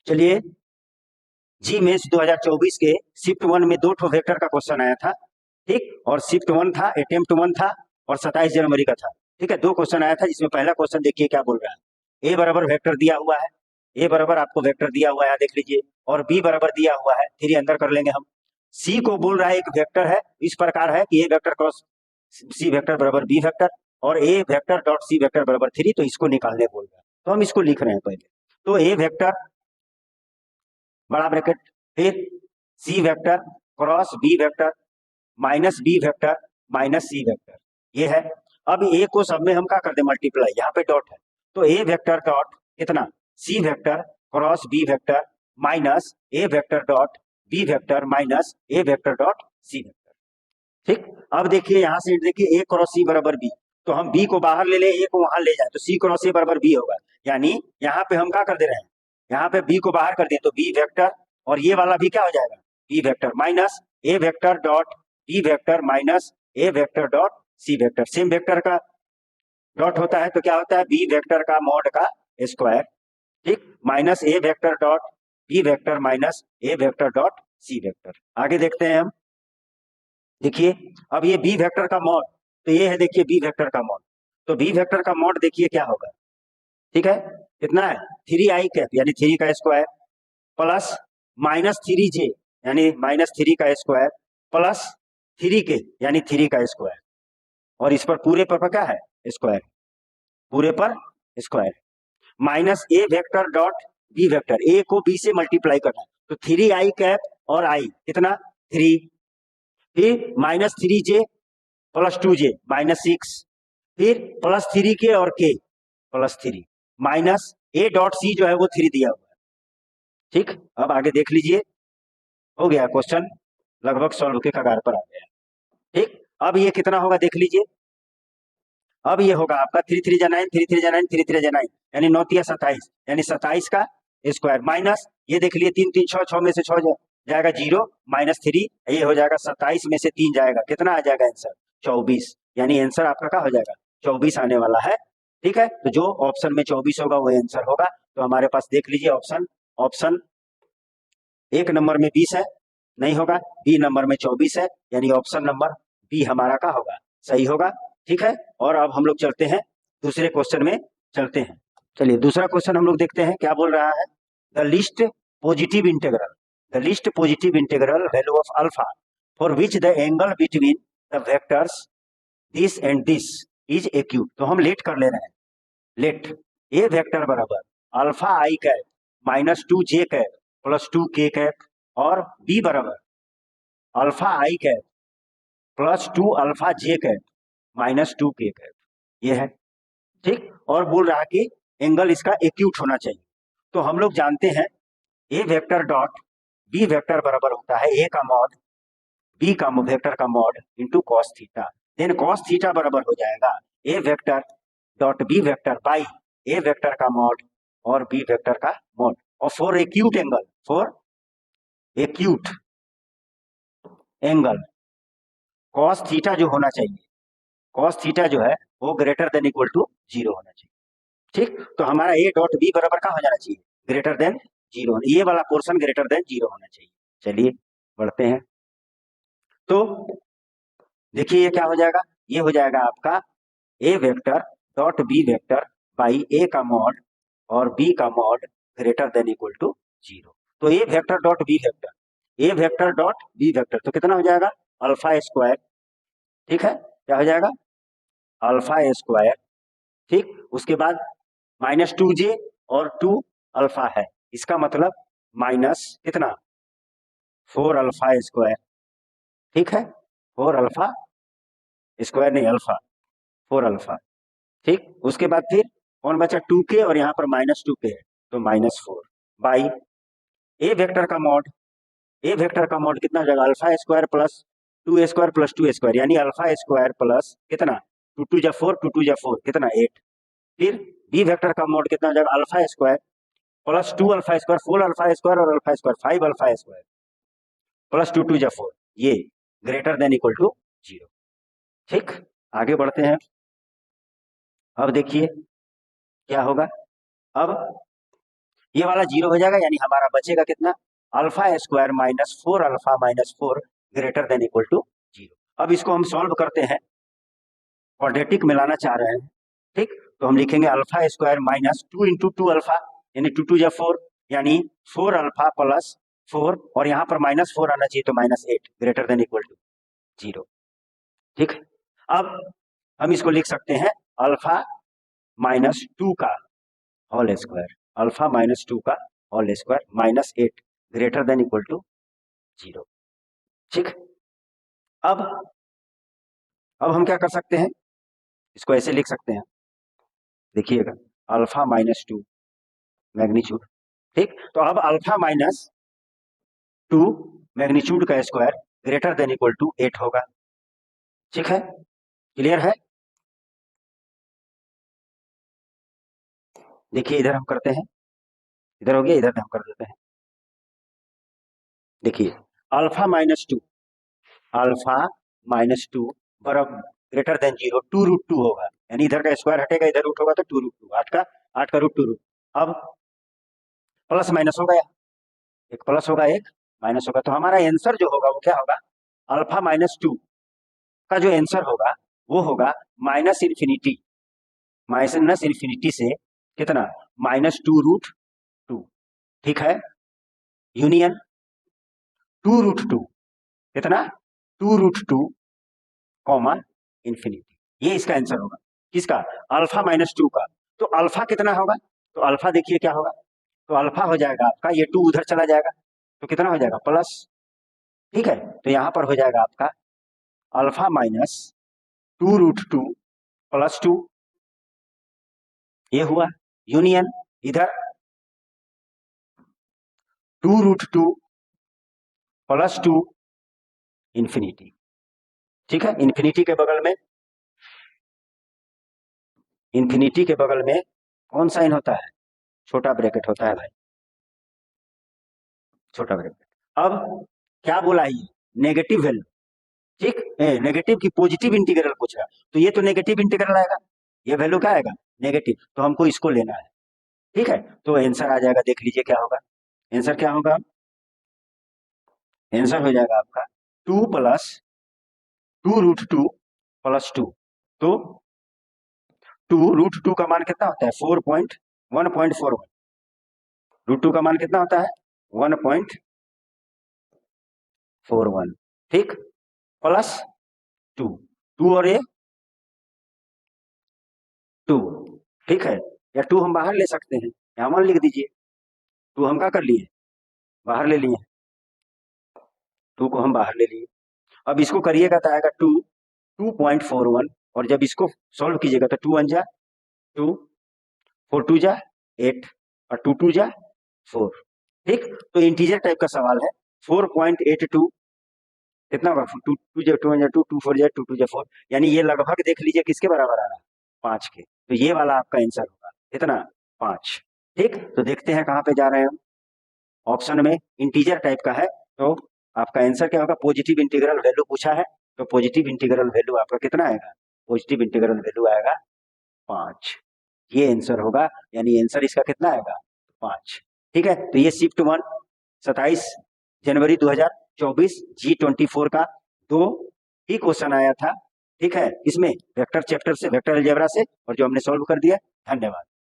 चलिए, जी मेंस 2024 के शिफ्ट 1 में 2 ठो वेक्टर का क्वेश्चन आया था, ठीक। और शिफ्ट 1 था, अटेम्प्ट 1 था और 27 जनवरी का था, ठीक है। 2 क्वेश्चन आया था, जिसमें पहला क्वेश्चन देखिए क्या बोल रहा है। ए बराबर वेक्टर दिया हुआ है, ए बराबर आपको वेक्टर दिया हुआ है, देख लीजिए। और बी बराबर दिया हुआ है, 3 अंदर कर लेंगे हम। सी को बोल रहा है एक वेक्टर है, इस प्रकार है कि ए वेक्टर क्रॉस सी वेक्टर बराबर बी वेक्टर, और ए वेक्टर डॉट सी वेक्टर बराबर 3, तो इसको निकालने बोल रहा है। तो हम इसको लिख रहे हैं पहले। तो ए वेक्टर बड़ा ब्रैकेट, फिर C vector cross B vector minus B vector minus C vector, ये है। अब ए को सब में हम क्या करते हैं, मल्टीप्लाई, यहाँ पे डॉट है, तो ए वेक्टर डॉट कितना, C vector cross B vector minus A vector dot B vector minus A vector dot C vector, ठीक। अब देखिए यहाँ से देखिए, ए क्रॉस सी बराबर बी, तो हम बी को बाहर ले ले, ए को वहां ले जाए, तो सी क्रॉस ए बराबर बी होगा। यानी यहाँ पे हम क्या कर दे रहे हैं, यहाँ पे बी को बाहर कर दिए, तो बी वेक्टर, और ये वाला भी क्या हो जाएगा, B vector minus A vector dot B vector minus A vector dot C vector. Same vector का डॉट होता है तो क्या होता है, बी वेक्टर का मॉड का स्क्वायर, ठीक, minus A vector dot B vector minus A vector dot C vector. आगे देखते हैं हम, देखिए अब ये बी वेक्टर का मॉड, तो ये है देखिए बी वेक्टर का मॉड, तो बी वेक्टर का मॉड देखिए क्या होगा, ठीक है। कितना है, 3i कैप यानी 3 का स्क्वायर प्लस माइनस 3j यानी माइनस 3 का स्क्वायर प्लस 3k यानी 3 का स्क्वायर, और इस पर पूरे पर क्या है, स्क्वायर, पूरे पर square, minus A vector dot B vector, ए को बी से मल्टीप्लाई करना है, तो 3i कैप और i कितना 3, फिर minus 3j plus 2j minus 6, फिर प्लस 3k और k plus 3, minus a dot c जो है वो 3 दिया हुआ है, ठीक। अब आगे देख लीजिए, हो गया क्वेश्चन, लगभग सॉल्व के कगार पर आ गया, ठीक। अब ये कितना होगा देख लीजिए, अब ये होगा आपका 3 3 जा 9, 3 3 जा 9, 3 3 जा 9 यानी 9 तिया 27 यानी 27 का स्क्वायर, माइनस ये देख लिए 3 3 6 6 में से 6 जाएगा 0 माइनस 3, ये हो जाएगा 27 में से 3 जाएगा, कितना आ जाएगा आंसर 24, यानी आंसर आपका क्या हो जाएगा 24 आने वाला है, ठीक है। तो जो ऑप्शन में 24 होगा वो आंसर होगा। तो हमारे पास देख लीजिए ऑप्शन, ऑप्शन 1 नंबर में 20 है, नहीं होगा, बी नंबर में 24 है, यानी ऑप्शन नंबर बी हमारा का होगा, सही होगा, ठीक है। और अब हम लोग चलते हैं दूसरे क्वेश्चन में, चलते हैं। चलिए दूसरा क्वेश्चन हम लोग देखते हैं क्या बोल रहा है, the least positive integral, the least positive integral value of alpha for which the angle between the vectors this and this is acute. तो हम लेट कर ले रहे हैं, लेट ए वेक्टर बराबर alpha I cap minus 2j cap plus 2k cap, और B बराबर alpha I cap plus 2 alpha j cap minus 2k cap, ये है, ठीक। और बोल रहा है कि एंगल इसका एक्यूट होना चाहिए। तो हम लोग जानते हैं A vector dot B vector बराबर होता है ए का मॉड बी का वेक्टर का mod into cos theta, then cos theta बराबर हो जाएगा A vector dot B vector by A vector का मॉड और बी वेक्टर का मॉड, और for acute angle, for acute angle cos theta जो होना चाहिए, कॉस थीटा जो है वो ग्रेटर देन इक्वल टू 0 होना चाहिए, ठीक। तो हमारा ए डॉट बी बराबर का हो जाना चाहिए, ग्रेटर देन 0, ये वाला पोर्शन ग्रेटर देन 0 होना चाहिए। चलिए बढ़ते हैं, तो देखिए ये क्या हो जाएगा, ये हो जाएगा आपका A vector dot B vector by A का मॉड और बी का mod greater than equal to 0। तो A vector dot B vector, A vector dot B vector, तो कितना हो जाएगा अल्फा स्क्वायर, ठीक है, क्या हो जाएगा अल्फा स्क्वायर, ठीक। उसके बाद माइनस 2j और 2 अल्फा है, इसका मतलब माइनस कितना 4 अल्फा स्क्वायर, ठीक है, 4 अल्फा स्क्वायर नहीं अल्फा, 4 अल्फा, ठीक। उसके बाद फिर कौन बचा 2k और यहाँ पर माइनस 2k है, तो माइनस 4 बाई ए वेक्टर का मॉड, ए वेक्टर का मॉड कितना हो जाएगा alpha square plus 2 square plus 2 square, यानी अल्फा स्क्वायर प्लस कितना 2 2 जा 4 2 2 जा 4 कितना 8, फिर बी वेक्टर का मॉड कितना हो जाएगा alpha square plus 2 alpha square 4 alpha square और alpha square 5 alpha square plus 2 2 जा 4, ये ग्रेटर देन इक्वल टू 0, ठीक। आगे बढ़ते हैं, अब देखिए क्या होगा, अब ये वाला 0 हो जाएगा, यानी हमारा बचेगा कितना, alpha square minus 4 alpha minus 4 greater than equal to 0। अब इसको हम सॉल्व करते हैं, क्वाड्रेटिक में लाना चाह रहे हैं, ठीक। तो हम लिखेंगे alpha square minus 2 into 2 alpha, यानी 2 2 जा 4, यानी 4 अल्फा प्लस 4, और यहाँ पर -4 आना चाहिए, तो -8 ग्रेटर देन इक्वल टू 0, ठीक। अब हम इसको लिख सकते हैं अल्फा -2 का होल स्क्वायर, अल्फा -2 का whole square -8 greater than equal to 0, ठीक। अब हम क्या कर सकते हैं, इसको ऐसे लिख सकते हैं, देखिएगा अल्फा -2 मैग्नीट्यूड, ठीक। तो अब अल्फा -2 मैग्नीट्यूड का square greater than equal to 8 होगा, ठीक है, क्लियर है। देखिए इधर हम करते हैं, इधर हो गया, इधर हम कर देते हैं। देखिए अल्फा -2 बराबर ग्रेटर देन 0 2√2 होगा, यानी इधर का स्क्वायर हटेगा, इधर रूट होगा, तो 2√2, 8 का रूट 2√2। अब प्लस माइनस हो गया, एक प्लस होगा एक माइनस होगा, तो हमारा आंसर जो होगा वो क्या होगा, अल्फा -2 का जो आंसर होगा वो होगा -इन्फिनिटी से कितना, -2√2, ठीक है, यूनियन 2√2 कितना, 2√2 कॉमा इन्फिनिटी, ये इसका आंसर होगा, किसका, अल्फा -2 का। तो अल्फा कितना होगा, तो अल्फा देखिए क्या होगा, तो अल्फा हो जाएगा आपका, ये 2 उधर चला जाएगा, तो कितना हो जाएगा, प्लस, ठीक है। तो यहां पर हो जाएगा आपका अल्फा -2√2 प्लस 2, ये हुआ यूनियन इधर 2√2 प्लस 2 इन्फिनिटी, ठीक है। इन्फिनिटी के बगल में कौन साइन होता है, छोटा ब्रैकेट होता है भाई, छोटा ब्रैकेट। अब क्या बोला है, नेगेटिव वैल्यू, ठीक, नेगेटिव की पॉजिटिव इंटीग्रल पूछ रहा, तो ये तो नेगेटिव इंटीग्रल आएगा, ये वैल्यू क्या आएगा, नेगेटिव, तो हमको इसको लेना है, ठीक है। तो आंसर आ जाएगा, देख लीजिए क्या होगा, आंसर क्या होगा, आंसर हो जाएगा आपका 2 प्लस 2√2 प्लस 2, तो 2√2 का मान कितना होता है, 1.41, √2 का मान कितना होता है, 1.41, ठीक, प्लस 2, 2 और ये 2, ठीक है, या 2 हम बाहर ले सकते हैं, यहाँ मान लिख दीजिए, 2 हम क्या कर लिए, बाहर ले लिए, 2 को हम बाहर ले लिए। अब इसको करिएगा तो आएगा 2.41, और जब इसको सॉल्व कीजिएगा तो 2 1 जा 2, 4 2 जा 8, और 2 2 जा 4, ठीक। तो इंटीजर टाइप का सवाल है, 4.82 कितना होगा, 2 2 जा 2 जा 2, 2 4 जा 2 2 जा 4, यानी ये लगभग देख लीजिए किसके बराबर आ रहा है, 5 के, तो ये वाला आपका आंसर होगा कितना, 5, ठीक। तो देखते हैं कहाँ पे जा रहे हैं हम, ऑप्शन में इंटीजर टाइप का है, तो आपका आंसर क्या होगा, पॉजिटिव इंटीग्रल वैल्यू पूछा है, तो पॉजिटिव इंटीग्रल वैल्यू आपका कितना आएगा, पॉजिटिव इंटीग्रल वैल्यू आएगा 5, ये आंसर होगा, यानी आंसर इसका कितना आएगा, 5, ठीक है। तो ये शिफ्ट 1 27 जनवरी 2024 G24 का 2 ही क्वेश्चन आया था, ठीक है, इसमें वेक्टर चैप्टर से, वेक्टर अलजेब्रा से, और जो हमने सॉल्व कर दिया। धन्यवाद।